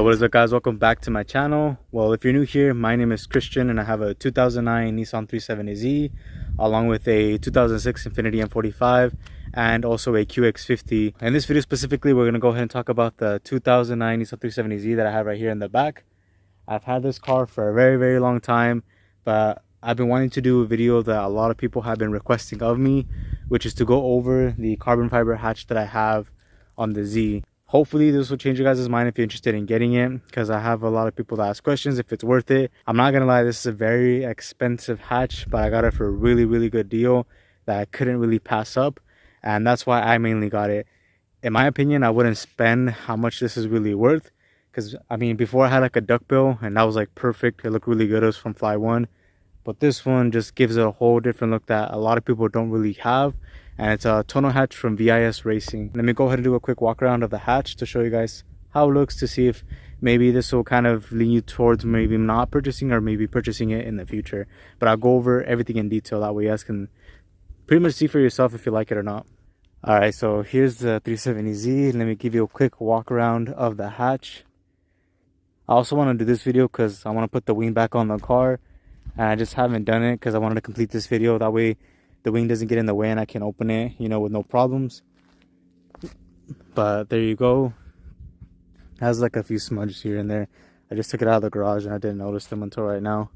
Yo, what is up guys, welcome back to my channel. Well, if you're new here, my name is Christian and I have a 2009 Nissan 370Z along with a 2006 Infiniti M45 and also a QX50. In this video specifically, we're going to go ahead and talk about the 2009 Nissan 370Z that I have right here in the back. I've had this car for a very long time, but I've been wanting to do a video that a lot of people have been requesting of me, which is to go over the carbon fiber hatch that I have on the Z. Hopefully this will change you guys' mind if you're interested in getting it, because I have a lot of people that ask questions if it's worth it. I'm not gonna lie, this is a very expensive hatch, but I got it for a really good deal that I couldn't really pass up, and that's why I mainly got it. In my opinion, I wouldn't spend how much this is really worth, because I mean, before I had like a duckbill and that was like perfect, it looked really good, it was from Fly One, but this one just gives it a whole different look that a lot of people don't really have. And it's a tonneau hatch from VIS Racing. Let me go ahead and do a quick walk around of the hatch to show you guys how it looks, to see if maybe this will kind of lean you towards maybe not purchasing or maybe purchasing it in the future. But I'll go over everything in detail, that way you guys can pretty much see for yourself if you like it or not. Alright, so here's the 370Z. Let me give you a quick walk around of the hatch. I also want to do this video because I want to put the wing back on the car, and I just haven't done it because I wanted to complete this video, that way the wing doesn't get in the way and I can open it, you know, with no problems. But there you go. It has like a few smudges here and there. I just took it out of the garage and I didn't notice them until right now.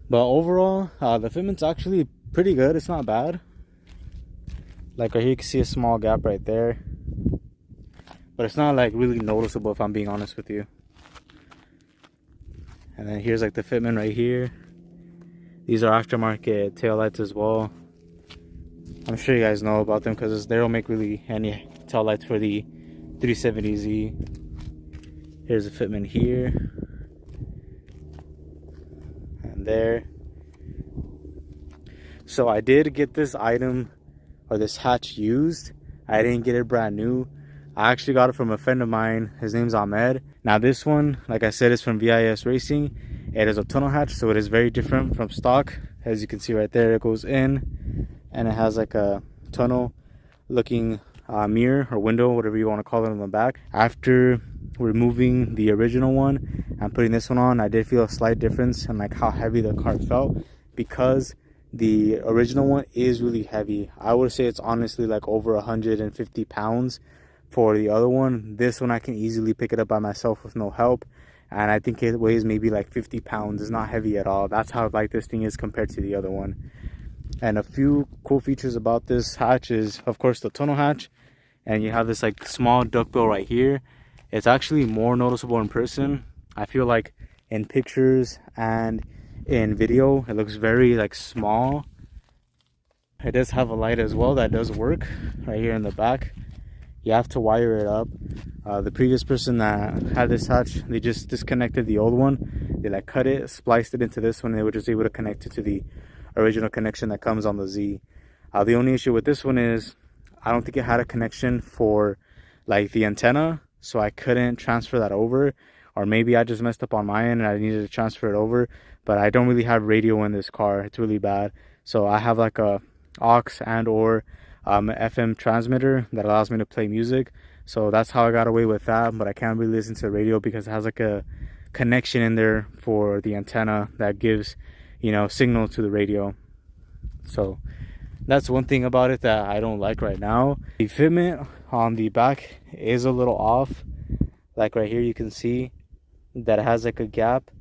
But overall, the fitment's actually pretty good. It's not bad. Like right here, you can see a small gap right there, but it's not like really noticeable, if I'm being honest with you. And then here's like the fitment right here. These are aftermarket taillights as well. I'm sure you guys know about them because they don't make really any taillights for the 370Z. Here's the fitment here and there. So I did get this item, or this hatch, used. I didn't get it brand new. I actually got it from a friend of mine. His name's Ahmed. Now this one, like I said, is from VIS Racing. It is a tonneau hatch, so it is very different from stock. As you can see right there, it goes in and it has like a tunnel looking mirror or window, whatever you want to call it, on the back. After removing the original one and putting this one on, I did feel a slight difference in like how heavy the car felt, because the original one is really heavy. I would say it's honestly like over 150 pounds. For the other one, this one I can easily pick it up by myself with no help, and I think it weighs maybe like 50 pounds. It's not heavy at all. That's how light this thing is compared to the other one. And a few cool features about this hatch is, of course, the tonneau hatch, and you have this like small duckbill right here. It's actually more noticeable in person. I feel like in pictures and in video it looks very like small. It does have a light as well that does work right here in the back. You have to wire it up. The previous person that had this hatch, they just disconnected the old one. They like cut it, spliced it into this one, and they were just able to connect it to the original connection that comes on the Z. The only issue with this one is I don't think it had a connection for like the antenna, so I couldn't transfer that over. Or maybe I just messed up on my end and I needed to transfer it over. But I don't really have radio in this car. It's really bad. So I have like a aux and or FM transmitter that allows me to play music. So that's how I got away with that, but I can't really listen to the radio because it has like a connection in there for the antenna that gives, you know, signal to the radio. So that's one thing about it that I don't like right now. The fitment on the back is a little off. Like right here you can see that it has like a gap,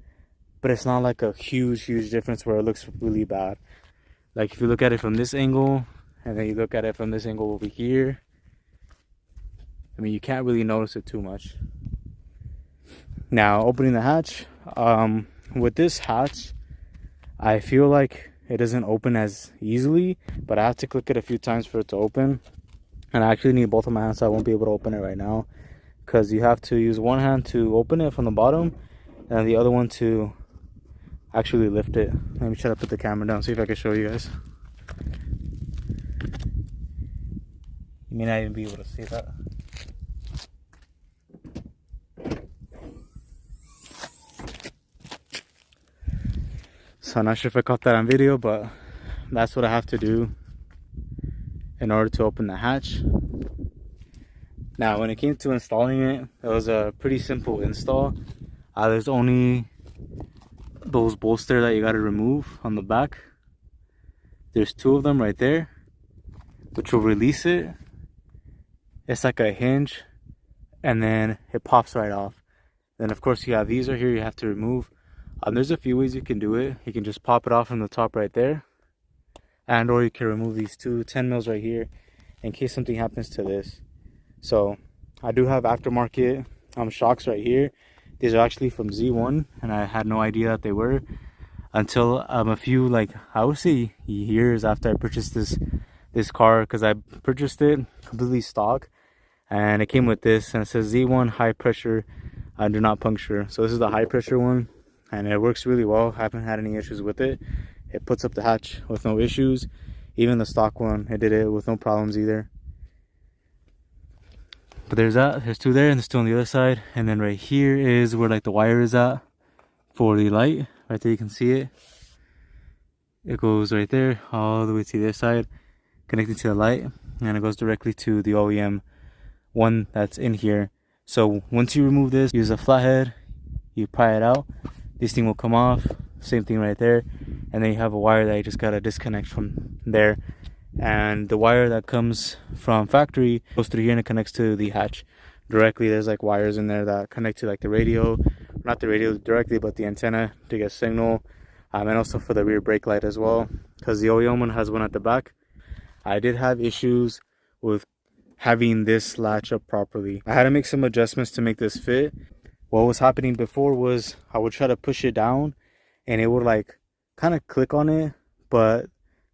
but it's not like a huge difference where it looks really bad. Like if you look at it from this angle and then you look at it from this angle over here, I mean, you can't really notice it too much. Now, opening the hatch, with this hatch, I feel like it doesn't open as easily, but I have to click it a few times for it to open. And I actually need both of my hands, so I won't be able to open it right now, because you have to use one hand to open it from the bottom and the other one to actually lift it. Let me try to put the camera down, see if I can show you guys. You may not even be able to see that. So I'm not sure if I caught that on video, but that's what I have to do in order to open the hatch. Now when it came to installing it, it was a pretty simple install. There's only those bolts there that you got to remove on the back. There's 2 of them right there, which will release it. It's like a hinge, and then it pops right off. Then of course you have these right here you have to remove. There's a few ways you can do it. You can just pop it off from the top right there, and or you can remove these 2 10 mils right here in case something happens to this. So I do have aftermarket shocks right here. These are actually from Z1, and I had no idea that they were until a few, like I would say years after I purchased this car, because I purchased it completely stock, and it came with this, and it says Z1 high pressure do not puncture. So this is the high pressure one, and it works really well. I haven't had any issues with it. It puts up the hatch with no issues. Even the stock one, it did it with no problems either. But there's 2 there, and there's 2 on the other side. And then right here is where like the wire is at for the light. Right there you can see it. It goes right there all the way to the other side, connecting to the light, and it goes directly to the OEM one that's in here. So once you remove this, use a flathead, you pry it out, this thing will come off. Same thing right there, and then you have a wire that you just gotta disconnect from there. And the wire that comes from factory goes through here and it connects to the hatch directly. There's like wires in there that connect to like the radio, not the radio directly, but the antenna to get signal, and also for the rear brake light as well, because the OEM one has one at the back. I did have issues with having this latch up properly. I had to make some adjustments to make this fit. What was happening before was I would try to push it down and it would like kind of click on it, but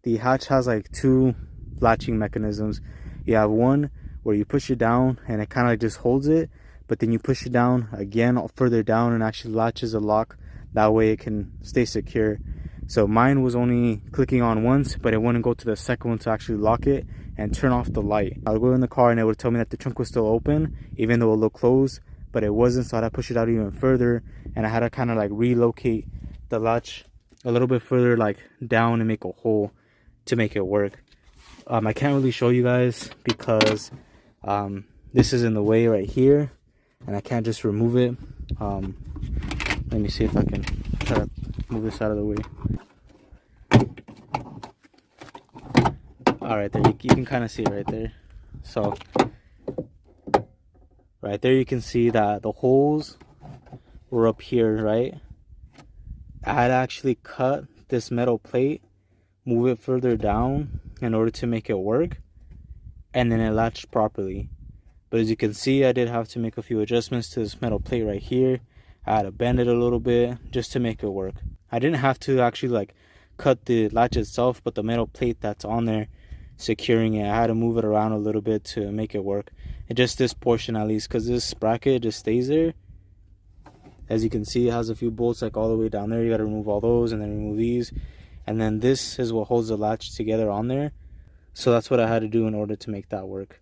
the hatch has like 2 latching mechanisms. You have one where you push it down and it kind of like just holds it, but then you push it down again further down and actually latches a lock. That way it can stay secure. So mine was only clicking on once, but it wouldn't go to the second one to actually lock it and turn off the light. I would go in the car and it would tell me that the trunk was still open, even though it looked closed, but it wasn't. So I had to push it out even further, and I had to kind of like relocate the latch a little bit further like down and make a hole to make it work. I can't really show you guys because this is in the way right here, and I can't just remove it. Let me see if I can try to move this out of the way. All right, there you can kind of see it right there. So right there you can see that the holes were up here, right? I had actually cut this metal plate, move it further down in order to make it work, and then it latched properly. But as you can see, I did have to make a few adjustments to this metal plate right here. I had to bend it a little bit just to make it work. I didn't have to actually like cut the latch itself, but the metal plate that's on there securing it, I had to move it around a little bit to make it work. And just this portion at least, because this bracket just stays there. As you can see, it has a few bolts like all the way down there. You got to remove all those and then remove these, and then this is what holds the latch together on there. So that's what I had to do in order to make that work.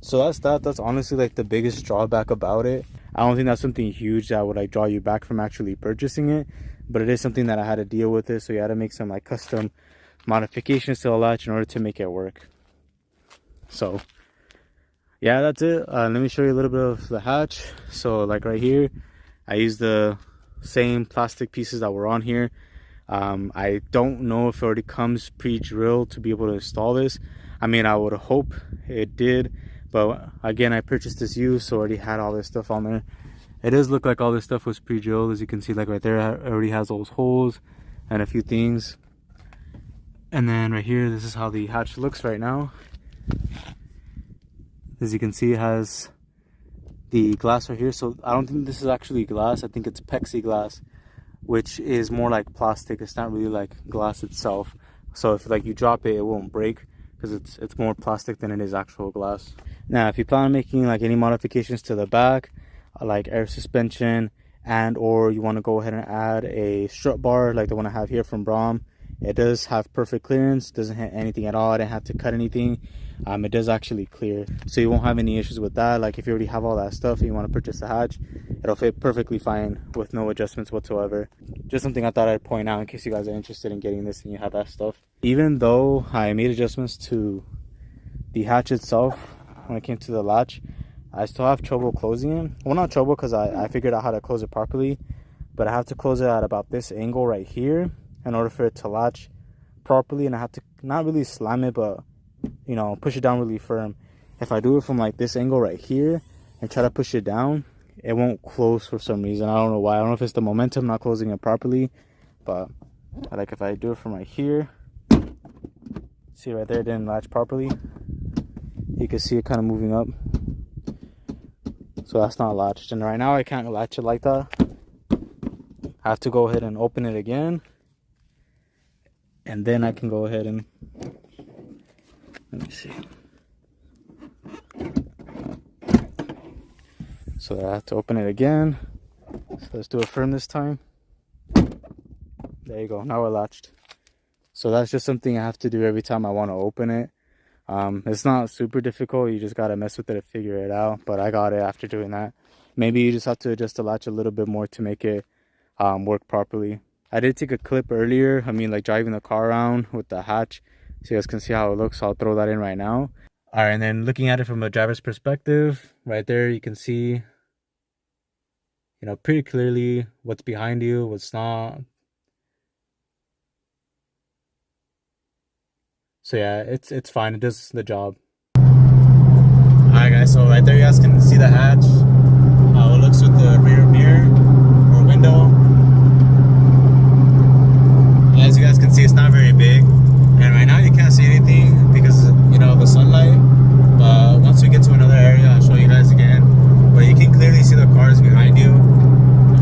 So that's honestly like the biggest drawback about it. I don't think that's something huge that would like draw you back from actually purchasing it, but it is something that I had to deal with it. So you had to make some like custom modifications to the latch in order to make it work. So yeah, that's it. Let me show you a little bit of the hatch. So like right here, I used the same plastic pieces that were on here. I don't know if it already comes pre-drilled to be able to install this. I mean, I would hope it did, but again, I purchased this used, so I already had all this stuff on there. It does look like all this stuff was pre-drilled. As you can see, like right there, it already has those holes and a few things. And then right here, this is how the hatch looks right now. As you can see, it has the glass right here. So I don't think this is actually glass. I think it's plexiglass, which is more like plastic. It's not really like glass itself. So if like you drop it, it won't break because it's more plastic than it is actual glass. Now, if you plan on making like any modifications to the back, like air suspension, and or you want to go ahead and add a strut bar like the one I have here from Brom, it does have perfect clearance, doesn't hit anything at all. I didn't have to cut anything. It does actually clear, so you won't have any issues with that. Like if you already have all that stuff and you want to purchase the hatch, it'll fit perfectly fine with no adjustments whatsoever. Just something I thought I'd point out in case you guys are interested in getting this and you have that stuff. Even though I made adjustments to the hatch itself when it came to the latch, I still have trouble closing it. Well, not trouble, because I figured out how to close it properly, but I have to close it at about this angle right here in order for it to latch properly, and I have to not really slam it, but you know, push it down really firm. If I do it from like this angle right here and try to push it down, it won't close for some reason. I don't know why. I don't know if it's the momentum not closing it properly, but like if I do it from right here, see right there, it didn't latch properly. You can see it kind of moving up, so that's not latched. And right now I can't latch it like that. I have to go ahead and open it again, and then I can go ahead and, let me see. So I have to open it again. So let's do it firm this time. There you go, now we're latched. So that's just something I have to do every time I want to open it. It's not super difficult, you just gotta mess with it to figure it out, but I got it after doing that. Maybe you just have to adjust the latch a little bit more to make it work properly. I did take a clip earlier, like driving the car around with the hatch, so you guys can see how it looks. So I'll throw that in right now. All right, and then looking at it from a driver's perspective, right there you can see, pretty clearly what's behind you, what's not. So yeah, it's fine, it does the job. Alright guys, so right there you guys can see the hatch, how it looks with the rear mirror or window. As you guys can see, it's not very big, and right now you can't see anything because of the sunlight, but once we get to another area I'll show you guys again, but you can clearly see the cars behind you.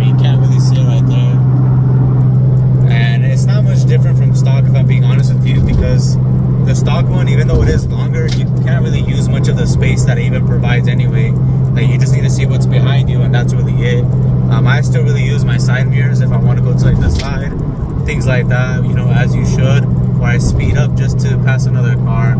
You can't really see it right there, and it's not much different from stock, if I'm being honest with you, because the stock one, even though it is longer, you can't really use much of the space that it even provides anyway. Like, you just need to see what's behind you, and that's really it. I still really use my side mirrors if I want to go to like the side, things like that, as you should, or I speed up just to pass another car.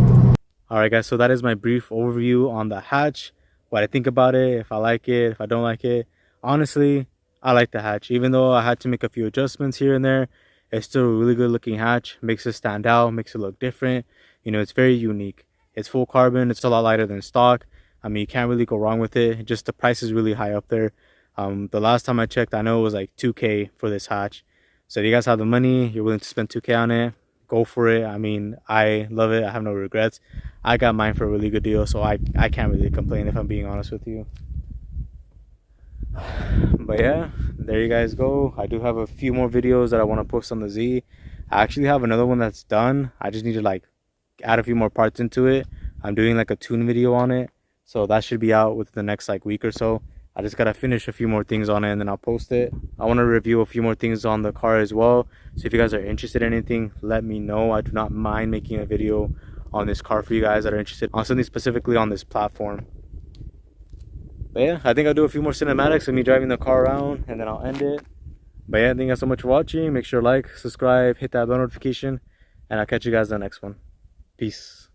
Alright guys, so that is my brief overview on the hatch, what I think about it, if I like it, if I don't like it. Honestly, I like the hatch, even though I had to make a few adjustments here and there. It's still a really good looking hatch, makes it stand out, makes it look different. It's very unique. It's full carbon, it's a lot lighter than stock. You can't really go wrong with it. Just the price is really high up there. The last time I checked, I know it was like $2K for this hatch. So if you guys have the money, you're willing to spend $2K on it, go for it. I love it, I have no regrets. I got mine for a really good deal, so I can't really complain, if I'm being honest with you. But yeah, there you guys go. I do have a few more videos that I want to post on the Z. I actually have another one that's done. I just need to like add a few more parts into it. I'm doing like a tune video on it, so that should be out within the next like week or so. I just gotta finish a few more things on it and then I'll post it. I want to review a few more things on the car as well, so if you guys are interested in anything, let me know. I do not mind making a video on this car for you guys that are interested on something specifically on this platform. But yeah, I think I'll do a few more cinematics of me driving the car around, and then I'll end it. But yeah, thank you guys so much for watching. Make sure to like, subscribe, hit that bell notification, and I'll catch you guys in the next one. Peace.